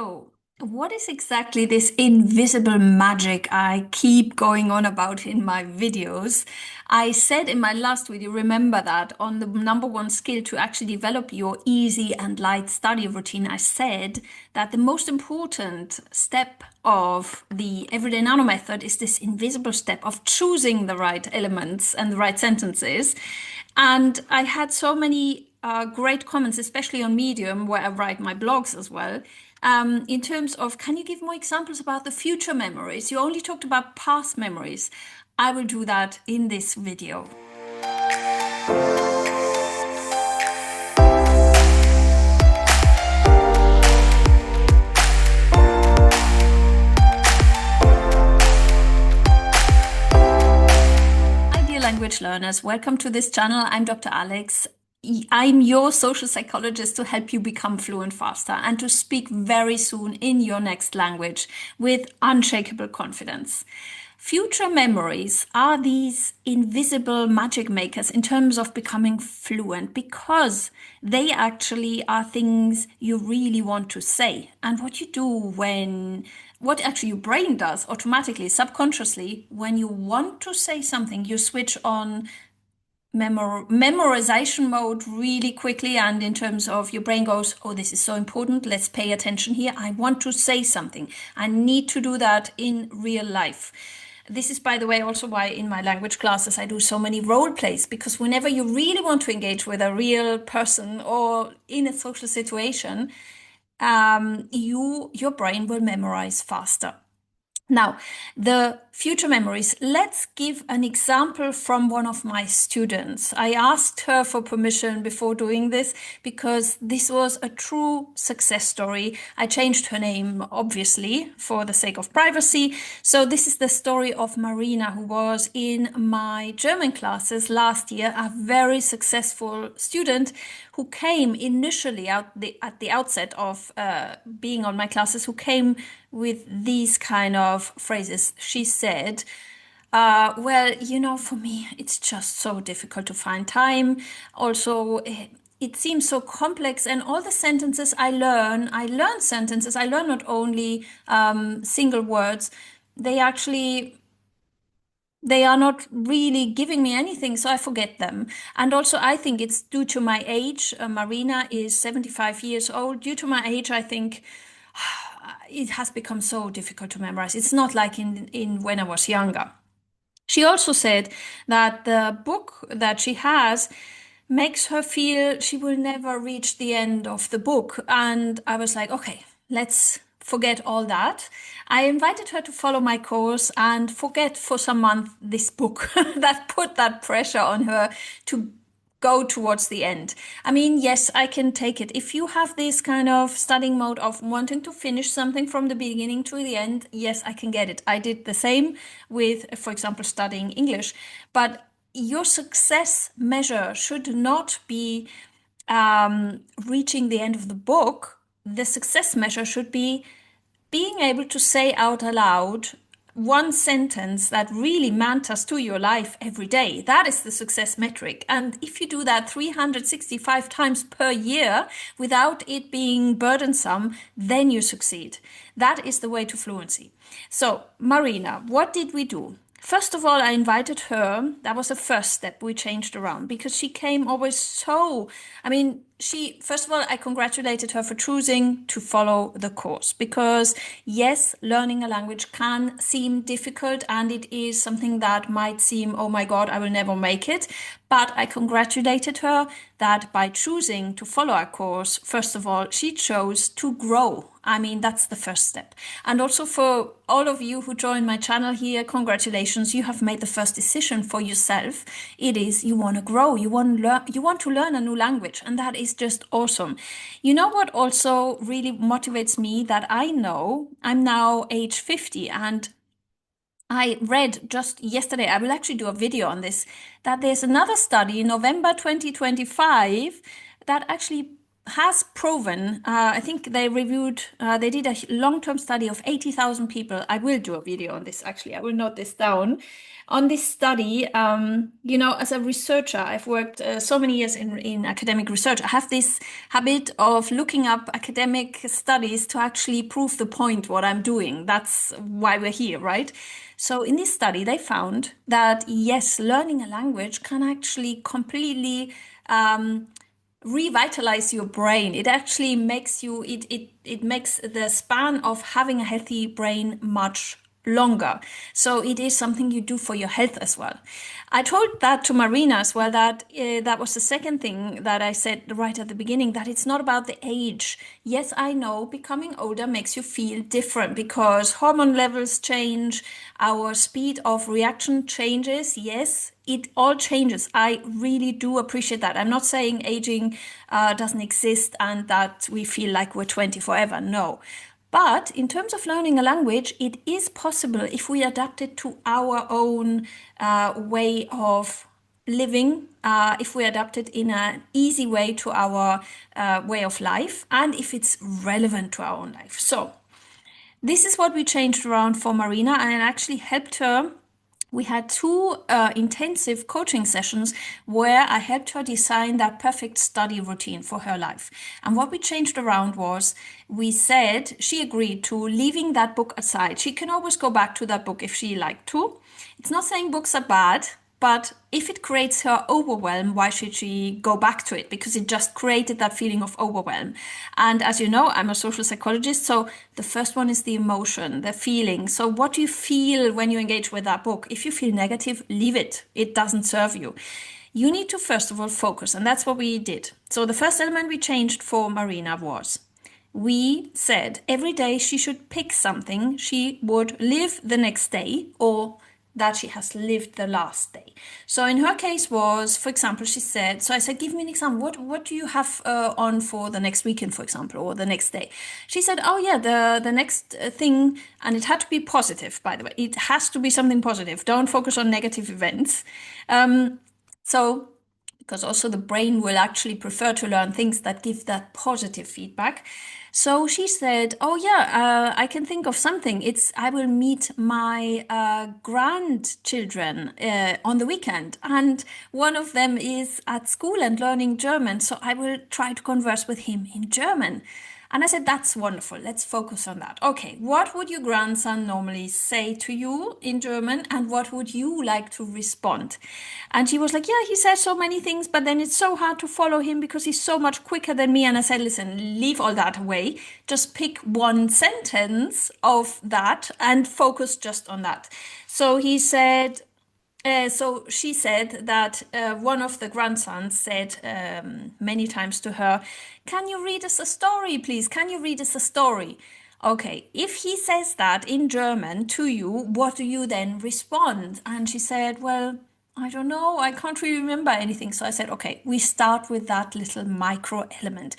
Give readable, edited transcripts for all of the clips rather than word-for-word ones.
So, what is exactly this invisible magic I keep going on about in my videos? I said in my last video, remember that on the number one skill to actually develop your easy and light study routine, I said that the most important step of the Everyday Nano Method is this invisible step of choosing the right elements and the right sentences. And I had so many great comments, especially on Medium, where I write my blogs as well. In terms of, can you give more examples about the future memories? You only talked about past memories. I will do that in this video. Hi, dear language learners. Welcome to this channel. I'm Dr. Alex. I'm your social psychologist to help you become fluent faster and to speak very soon in your next language with unshakable confidence. Future memories are these invisible magic makers in terms of becoming fluent because they actually are things you really want to say. And what you do what actually your brain does automatically, subconsciously, when you want to say something, you switch on memorization mode really quickly, and in terms of your brain goes, oh, this is so important, let's pay attention here, I want to say something, I need to do that in real life. This is, by the way, also why in my language classes I do so many role plays, because whenever you really want to engage with a real person or in a social situation, your brain will memorize faster. Now, the future memories. Let's give an example from one of my students. I asked her for permission before doing this because this was a true success story. I changed her name, obviously, for the sake of privacy. So this is the story of Marina, who was in my German classes last year, a very successful student who came initially at the outset of being on my classes, who came with these kind of phrases. She said, well, for me, it's just so difficult to find time. Also, it seems so complex, and all the sentences I learn sentences. I learn not only single words. They are not really giving me anything, so I forget them. And also, I think it's due to my age. Marina is 75 years old. Due to my age, I think it has become so difficult to memorize. It's not like in when I was younger. She also said that the book that she has makes her feel she will never reach the end of the book. And I was like, okay, let's forget all that. I invited her to follow my course and forget for some month this book that put that pressure on her to go towards the end. I mean, yes, I can take it. If you have this kind of studying mode of wanting to finish something from the beginning to the end, yes, I can get it. I did the same with, for example, studying English. But your success measure should not be reaching the end of the book. The success measure should be being able to say out aloud one sentence that really matters to your life every day. That is the success metric. And if you do that 365 times per year without it being burdensome, then you succeed. That is the way to fluency. So, Marina, what did we do? First of all, I invited her. That was the first step we changed around, because she came always first of all, I congratulated her for choosing to follow the course, because yes, learning a language can seem difficult and it is something that might seem, oh my God, I will never make it. But I congratulated her that by choosing to follow our course, first of all, she chose to grow. That's the first step. And also for all of you who joined my channel here, congratulations, you have made the first decision for yourself. It is you want to grow, you want to learn a new language, and that is just awesome. You know what also really motivates me, that I know I'm now age 50, and I read just yesterday, I will actually do a video on this, that there's another study in November 2025 that actually has proven, I think they reviewed, they did a long-term study of 80,000 people. I will do a video on this, actually. I will note this down. On this study, as a researcher, I've worked so many years in academic research. I have this habit of looking up academic studies to actually prove the point what I'm doing. That's why we're here, right? So in this study, they found that yes, learning a language can actually completely revitalize your brain. It actually makes it makes the span of having a healthy brain much longer. So it is something you do for your health as well. I told that to Marina as well, that that was the second thing that I said right at the beginning, that it's not about the age. Yes, I know becoming older makes you feel different because hormone levels change, our speed of reaction changes. Yes, it all changes. I really do appreciate that. I'm not saying aging doesn't exist and that we feel like we're 20 forever. No. But in terms of learning a language, it is possible if we adapt it to our own way of living, if we adapt it in an easy way to our way of life, and if it's relevant to our own life. So, this is what we changed around for Marina, and it actually helped her. We had two intensive coaching sessions where I helped her design that perfect study routine for her life. And what we changed around was we said she agreed to leaving that book aside. She can always go back to that book if she liked to. It's not saying books are bad, but if it creates her overwhelm, why should she go back to it? Because it just created that feeling of overwhelm. And as you know, I'm a social psychologist. So the first one is the emotion, the feeling. So what do you feel when you engage with that book? If you feel negative, leave it. It doesn't serve you. You need to first of all focus. And that's what we did. So the first element we changed for Marina was we said every day she should pick something she would live the next day or that she has lived the last day. So in her case was, for example, she said, so I said, give me an example. What do you have on for the next weekend, for example, or the next day? She said, oh yeah, the next thing, and it had to be positive, by the way. It has to be something positive. Don't focus on negative events. So because also the brain will actually prefer to learn things that give that positive feedback. So she said, "Oh yeah, I can think of something. It's I will meet my grandchildren on the weekend, and one of them is at school and learning German. So I will try to converse with him in German." And I said, that's wonderful. Let's focus on that. Okay, what would your grandson normally say to you in German and what would you like to respond? And she was like, yeah, he says so many things, but then it's so hard to follow him because he's so much quicker than me. And I said, listen, leave all that away. Just pick one sentence of that and focus just on that. So he said, so she said that one of the grandsons said many times to her, can you read us a story, please? Can you read us a story? Okay, if he says that in German to you, what do you then respond? And she said, well, I don't know. I can't really remember anything. So I said, okay, we start with that little micro element.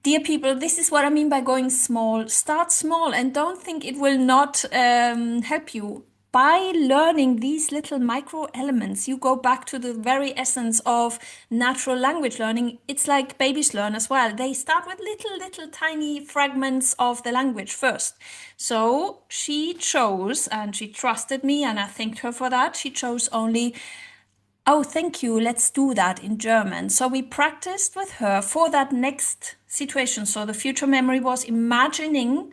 Dear people, this is what I mean by going small. Start small and don't think it will not help you. By learning these little micro elements, you go back to the very essence of natural language learning. It's like babies learn as well. They start with little tiny fragments of the language first. So she chose, and she trusted me, and I thanked her for that. She chose only, oh, thank you, let's do that in German. So we practiced with her for that next situation. So the future memory was imagining,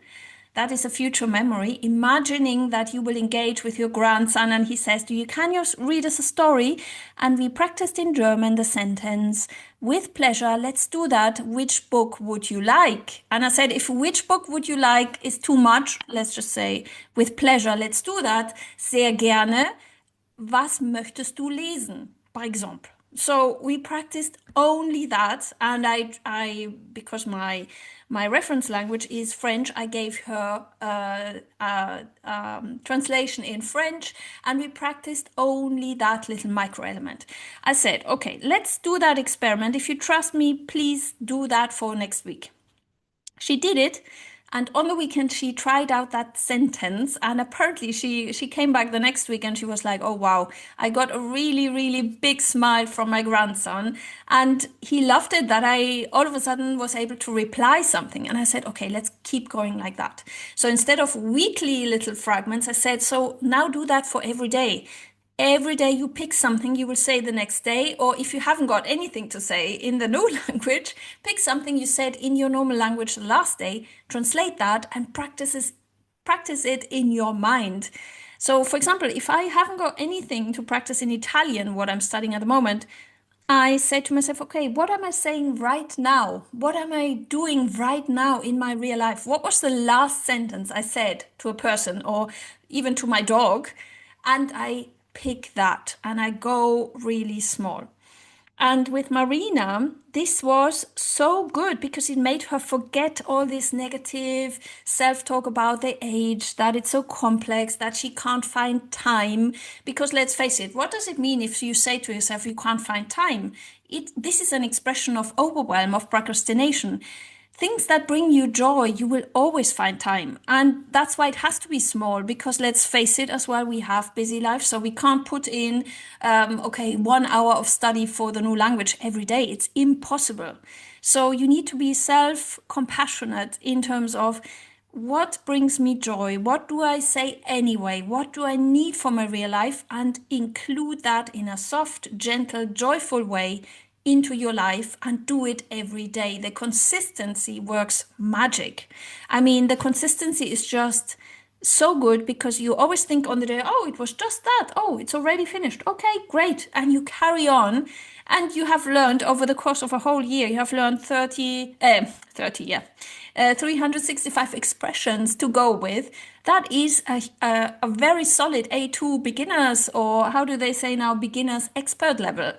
that is a future memory, imagining that you will engage with your grandson and he says, can you read us a story? And we practiced in German the sentence, with pleasure, let's do that. Which book would you like? And I said, if which book would you like is too much, let's just say, with pleasure, let's do that. Sehr gerne. Was möchtest du lesen, par exemple? So we practiced only that, and I because my reference language is French, I gave her translation in French, and we practiced only that little micro element. I said, okay, let's do that experiment. If you trust me, please do that for next week. She did it. And on the weekend, she tried out that sentence, and apparently she came back the next week and she was like, "Oh wow, I got a really, really big smile from my grandson." And he loved it that I all of a sudden was able to reply something. And I said, "Okay, let's keep going like that." So instead of weekly little fragments, I said, "So now do that for every day." Every day you pick something you will say the next day, or if you haven't got anything to say in the new language, pick something you said in your normal language the last day, translate that, and practice it in your mind. So, for example, if I haven't got anything to practice in Italian, what I'm studying at the moment, I say to myself, okay, what am I saying right now? What am I doing right now in my real life? What was the last sentence I said to a person or even to my dog? And I pick that and I go really small. And with Marina, this was so good because it made her forget all this negative self-talk about the age, that it's so complex, that she can't find time. Because let's face it, what does it mean if you say to yourself you can't find time? This is an expression of overwhelm, of procrastination. Things that bring you joy, you will always find time. And that's why it has to be small, because let's face it as well, we have busy lives. So we can't put in, okay, 1 hour of study for the new language every day. It's impossible. So you need to be self-compassionate in terms of what brings me joy? What do I say anyway? What do I need for my real life? And include that in a soft, gentle, joyful way into your life and do it every day. The consistency works magic. I mean, the consistency is just so good because you always think on the day, oh, it was just that. Oh, it's already finished. Okay, great. And you carry on and you have learned over the course of a whole year, you have learned 365 expressions to go with. That is a very solid A2 beginners, or how do they say now, beginners expert level.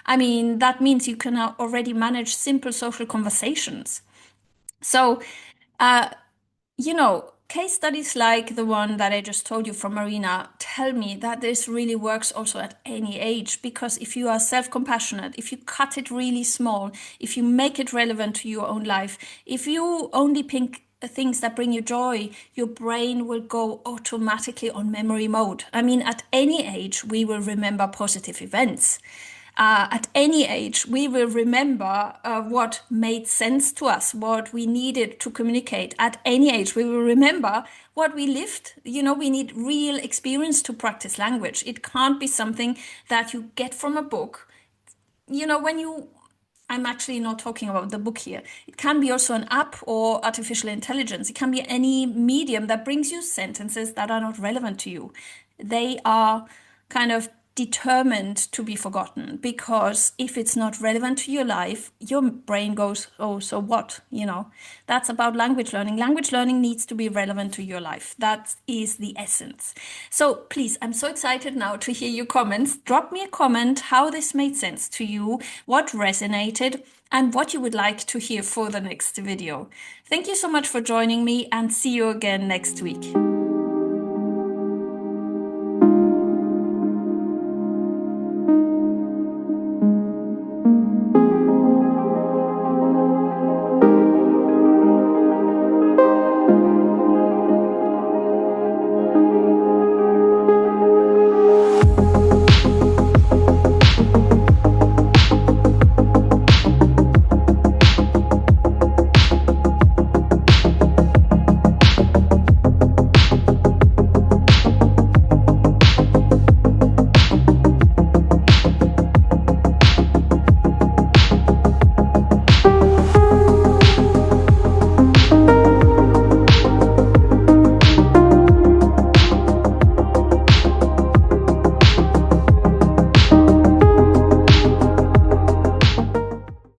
I mean, that means you can already manage simple social conversations. So, uh, case studies like the one that I just told you from Marina tell me that this really works also at any age, because if you are self-compassionate, if you cut it really small, if you make it relevant to your own life, if you only pick things that bring you joy, your brain will go automatically on memory mode. I mean, at any age, we will remember positive events. At any age, we will remember what made sense to us, what we needed to communicate. At any age, we will remember what we lived. We need real experience to practice language. It can't be something that you get from a book. I'm actually not talking about the book here. It can be also an app or artificial intelligence. It can be any medium that brings you sentences that are not relevant to you. They are kind of determined to be forgotten, because if it's not relevant to your life, your brain goes, oh, so what? That's about language learning. Language learning needs to be relevant to your life. That is the essence. So please, I'm so excited now to hear your comments. Drop me a comment how this made sense to you, what resonated, and what you would like to hear for the next video. Thank you so much for joining me, and see you again next week.